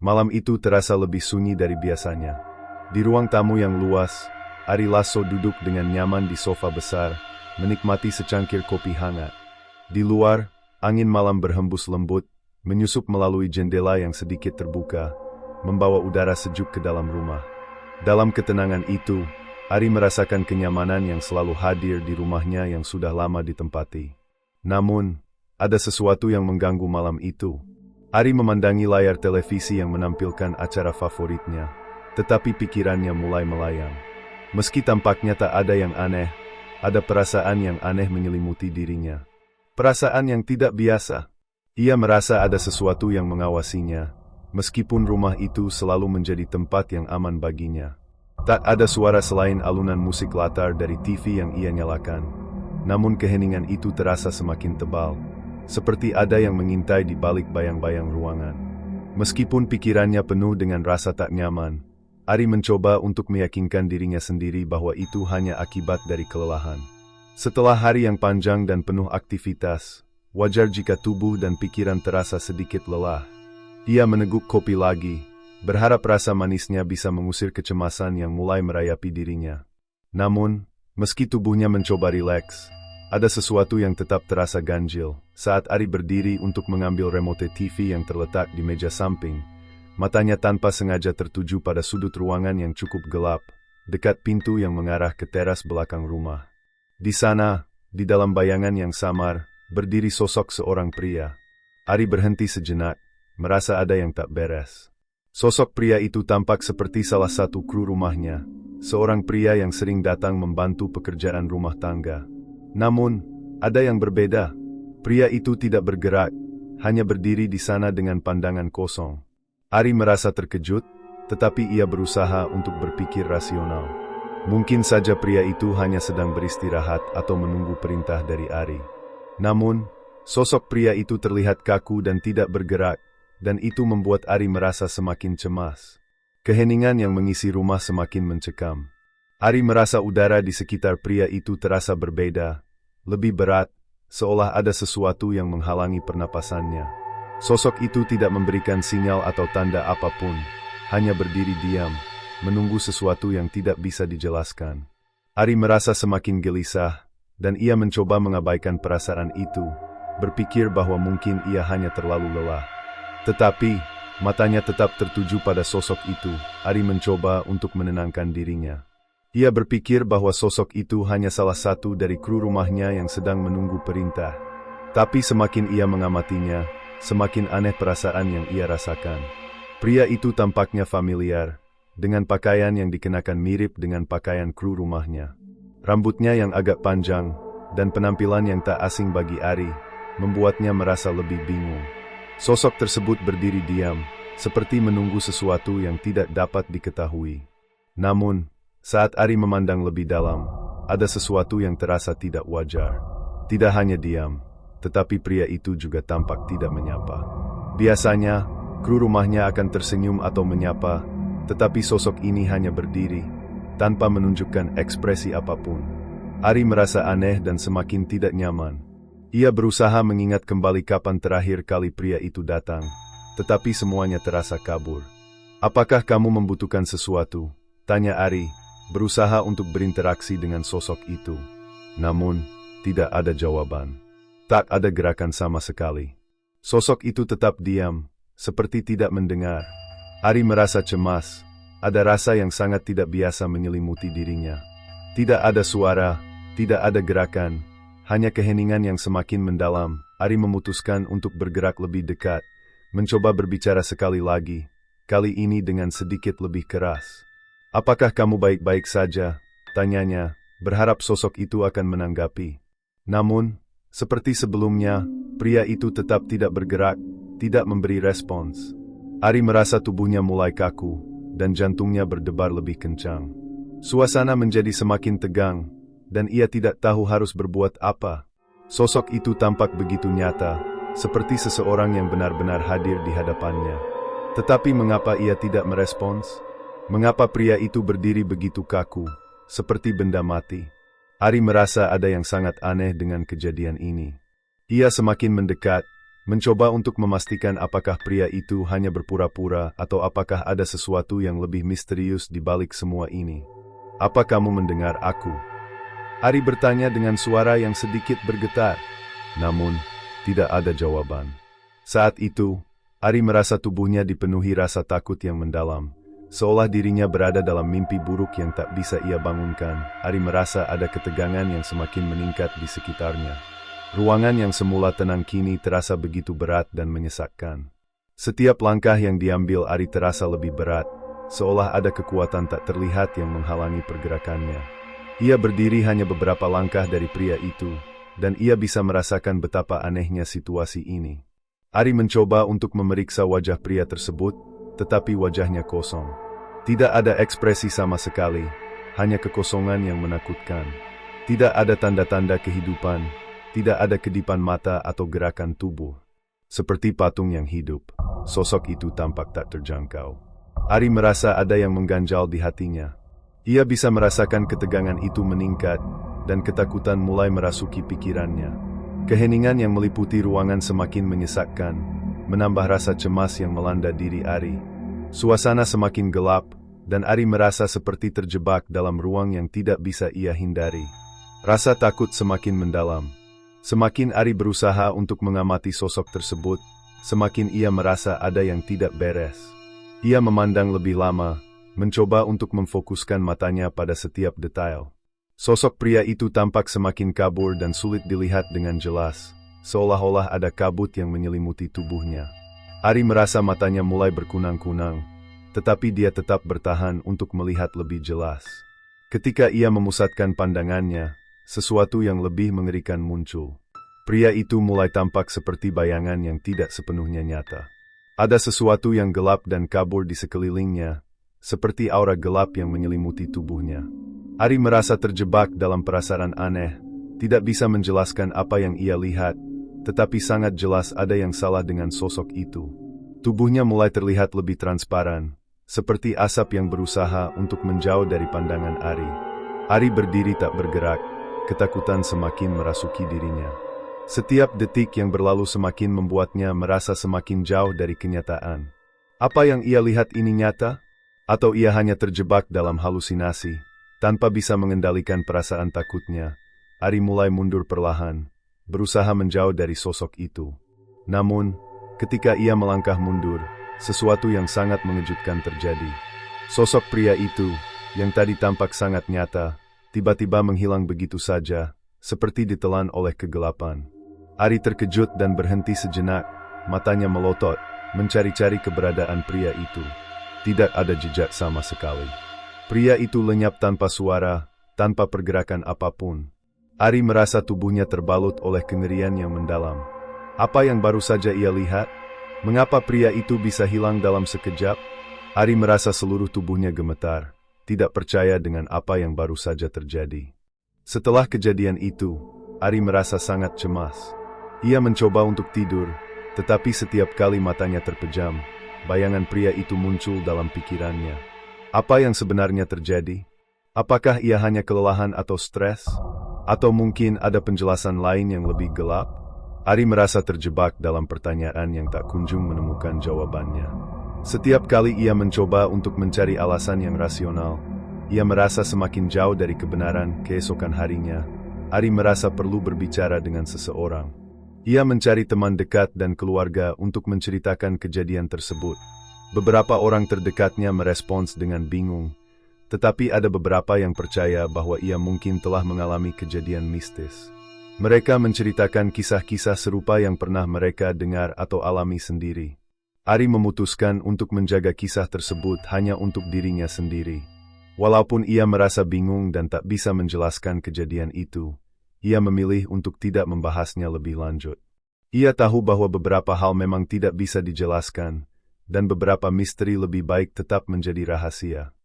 Malam itu terasa lebih sunyi dari biasanya. Di ruang tamu yang luas, Ari Lasso duduk dengan nyaman di sofa besar, menikmati secangkir kopi hangat. Di luar, angin malam berhembus lembut, menyusup melalui jendela yang sedikit terbuka, membawa udara sejuk ke dalam rumah. Dalam ketenangan itu, Ari merasakan kenyamanan yang selalu hadir di rumahnya yang sudah lama ditempati. Namun, ada sesuatu yang mengganggu malam itu. Ari memandangi layar televisi yang menampilkan acara favoritnya, tetapi pikirannya mulai melayang. Meski tampaknya tak ada yang aneh, ada perasaan yang aneh menyelimuti dirinya. Perasaan yang tidak biasa. Ia merasa ada sesuatu yang mengawasinya, meskipun rumah itu selalu menjadi tempat yang aman baginya. Tak ada suara selain alunan musik latar dari TV yang ia nyalakan. Namun keheningan itu terasa semakin tebal, seperti ada yang mengintai di balik bayang-bayang ruangan. Meskipun pikirannya penuh dengan rasa tak nyaman, Ari mencoba untuk meyakinkan dirinya sendiri bahwa itu hanya akibat dari kelelahan. Setelah hari yang panjang dan penuh aktivitas, wajar jika tubuh dan pikiran terasa sedikit lelah. Ia meneguk kopi lagi, berharap rasa manisnya bisa mengusir kecemasan yang mulai merayapi dirinya. Namun, meski tubuhnya mencoba rileks, ada sesuatu yang tetap terasa ganjil. Saat Ari berdiri untuk mengambil remote TV yang terletak di meja samping, matanya tanpa sengaja tertuju pada sudut ruangan yang cukup gelap, dekat pintu yang mengarah ke teras belakang rumah. Di sana, di dalam bayangan yang samar, berdiri sosok seorang pria. Ari berhenti sejenak, merasa ada yang tak beres. Sosok pria itu tampak seperti salah satu kru rumahnya, seorang pria yang sering datang membantu pekerjaan rumah tangga. Namun, ada yang berbeda. Pria itu tidak bergerak, hanya berdiri di sana dengan pandangan kosong. Ari merasa terkejut, tetapi ia berusaha untuk berpikir rasional. Mungkin saja pria itu hanya sedang beristirahat atau menunggu perintah dari Ari. Namun, sosok pria itu terlihat kaku dan tidak bergerak, dan itu membuat Ari merasa semakin cemas. Keheningan yang mengisi rumah semakin mencekam. Ari merasa udara di sekitar pria itu terasa berbeda, lebih berat, seolah ada sesuatu yang menghalangi pernapasannya. Sosok itu tidak memberikan sinyal atau tanda apapun, hanya berdiri diam, menunggu sesuatu yang tidak bisa dijelaskan. Ari merasa semakin gelisah, dan ia mencoba mengabaikan perasaan itu, berpikir bahwa mungkin ia hanya terlalu lelah. Tetapi, matanya tetap tertuju pada sosok itu. Ari mencoba untuk menenangkan dirinya. Ia berpikir bahwa sosok itu hanya salah satu dari kru rumahnya yang sedang menunggu perintah. Tapi semakin ia mengamatinya, semakin aneh perasaan yang ia rasakan. Pria itu tampaknya familiar, dengan pakaian yang dikenakan mirip dengan pakaian kru rumahnya. Rambutnya yang agak panjang, dan penampilan yang tak asing bagi Ari, membuatnya merasa lebih bingung. Sosok tersebut berdiri diam, seperti menunggu sesuatu yang tidak dapat diketahui. Namun, saat Ari memandang lebih dalam, ada sesuatu yang terasa tidak wajar. Tidak hanya diam, tetapi pria itu juga tampak tidak menyapa. Biasanya, kru rumahnya akan tersenyum atau menyapa, tetapi sosok ini hanya berdiri, tanpa menunjukkan ekspresi apapun. Ari merasa aneh dan semakin tidak nyaman. Ia berusaha mengingat kembali kapan terakhir kali pria itu datang, tetapi semuanya terasa kabur. "Apakah kamu membutuhkan sesuatu?" tanya Ari, berusaha untuk berinteraksi dengan sosok itu. Namun, tidak ada jawaban. Tak ada gerakan sama sekali. Sosok itu tetap diam, seperti tidak mendengar. Ari merasa cemas, ada rasa yang sangat tidak biasa menyelimuti dirinya. Tidak ada suara, tidak ada gerakan, hanya keheningan yang semakin mendalam. Ari memutuskan untuk bergerak lebih dekat, mencoba berbicara sekali lagi, kali ini dengan sedikit lebih keras. "Apakah kamu baik-baik saja?" tanyanya, berharap sosok itu akan menanggapi. Namun, seperti sebelumnya, pria itu tetap tidak bergerak, tidak memberi respons. Ari merasa tubuhnya mulai kaku, dan jantungnya berdebar lebih kencang. Suasana menjadi semakin tegang, dan ia tidak tahu harus berbuat apa. Sosok itu tampak begitu nyata, seperti seseorang yang benar-benar hadir di hadapannya. Tetapi mengapa ia tidak merespons? Mengapa pria itu berdiri begitu kaku, seperti benda mati? Ari merasa ada yang sangat aneh dengan kejadian ini. Ia semakin mendekat, mencoba untuk memastikan apakah pria itu hanya berpura-pura atau apakah ada sesuatu yang lebih misterius di balik semua ini. "Apa kamu mendengar aku?" Ari bertanya dengan suara yang sedikit bergetar. Namun, tidak ada jawaban. Saat itu, Ari merasa tubuhnya dipenuhi rasa takut yang mendalam. Seolah dirinya berada dalam mimpi buruk yang tak bisa ia bangunkan. Ari merasa ada ketegangan yang semakin meningkat di sekitarnya. Ruangan yang semula tenang kini terasa begitu berat dan menyesakkan. Setiap langkah yang diambil Ari terasa lebih berat, seolah ada kekuatan tak terlihat yang menghalangi pergerakannya. Ia berdiri hanya beberapa langkah dari pria itu, dan ia bisa merasakan betapa anehnya situasi ini. Ari mencoba untuk memeriksa wajah pria tersebut, tetapi wajahnya kosong. Tidak ada ekspresi sama sekali, hanya kekosongan yang menakutkan. Tidak ada tanda-tanda kehidupan, tidak ada kedipan mata atau gerakan tubuh. Seperti patung yang hidup, sosok itu tampak tak terjangkau. Ari merasa ada yang mengganjal di hatinya. Ia bisa merasakan ketegangan itu meningkat, dan ketakutan mulai merasuki pikirannya. Keheningan yang meliputi ruangan semakin menyesakkan, menambah rasa cemas yang melanda diri Ari. Suasana semakin gelap, dan Ari merasa seperti terjebak dalam ruang yang tidak bisa ia hindari. Rasa takut semakin mendalam. Semakin Ari berusaha untuk mengamati sosok tersebut, semakin ia merasa ada yang tidak beres. Ia memandang lebih lama, mencoba untuk memfokuskan matanya pada setiap detail. Sosok pria itu tampak semakin kabur dan sulit dilihat dengan jelas, seolah-olah ada kabut yang menyelimuti tubuhnya. Ari merasa matanya mulai berkunang-kunang, tetapi dia tetap bertahan untuk melihat lebih jelas. Ketika ia memusatkan pandangannya, sesuatu yang lebih mengerikan muncul. Pria itu mulai tampak seperti bayangan yang tidak sepenuhnya nyata. Ada sesuatu yang gelap dan kabur di sekelilingnya, seperti aura gelap yang menyelimuti tubuhnya. Ari merasa terjebak dalam perasaan aneh, tidak bisa menjelaskan apa yang ia lihat, tetapi sangat jelas ada yang salah dengan sosok itu. Tubuhnya mulai terlihat lebih transparan, seperti asap yang berusaha untuk menjauh dari pandangan Ari. Ari berdiri tak bergerak, ketakutan semakin merasuki dirinya. Setiap detik yang berlalu semakin membuatnya merasa semakin jauh dari kenyataan. Apa yang ia lihat ini nyata? Atau ia hanya terjebak dalam halusinasi? Tanpa bisa mengendalikan perasaan takutnya, Ari mulai mundur perlahan, berusaha menjauh dari sosok itu. Namun, ketika ia melangkah mundur, sesuatu yang sangat mengejutkan terjadi. Sosok pria itu, yang tadi tampak sangat nyata, tiba-tiba menghilang begitu saja, seperti ditelan oleh kegelapan. Ari terkejut dan berhenti sejenak, matanya melotot, mencari-cari keberadaan pria itu. Tidak ada jejak sama sekali. Pria itu lenyap tanpa suara, tanpa pergerakan apapun. Ari merasa tubuhnya terbalut oleh kengerian yang mendalam. Apa yang baru saja ia lihat? Mengapa pria itu bisa hilang dalam sekejap? Ari merasa seluruh tubuhnya gemetar, tidak percaya dengan apa yang baru saja terjadi. Setelah kejadian itu, Ari merasa sangat cemas. Ia mencoba untuk tidur, tetapi setiap kali matanya terpejam, bayangan pria itu muncul dalam pikirannya. Apa yang sebenarnya terjadi? Apakah ia hanya kelelahan atau stres? Atau mungkin ada penjelasan lain yang lebih gelap? Ari merasa terjebak dalam pertanyaan yang tak kunjung menemukan jawabannya. Setiap kali ia mencoba untuk mencari alasan yang rasional, ia merasa semakin jauh dari kebenaran. Keesokan harinya, Ari merasa perlu berbicara dengan seseorang. Ia mencari teman dekat dan keluarga untuk menceritakan kejadian tersebut. Beberapa orang terdekatnya merespons dengan bingung, tetapi ada beberapa yang percaya bahwa ia mungkin telah mengalami kejadian mistis. Mereka menceritakan kisah-kisah serupa yang pernah mereka dengar atau alami sendiri. Ari memutuskan untuk menjaga kisah tersebut hanya untuk dirinya sendiri. Walaupun ia merasa bingung dan tak bisa menjelaskan kejadian itu, ia memilih untuk tidak membahasnya lebih lanjut. Ia tahu bahwa beberapa hal memang tidak bisa dijelaskan, dan beberapa misteri lebih baik tetap menjadi rahasia.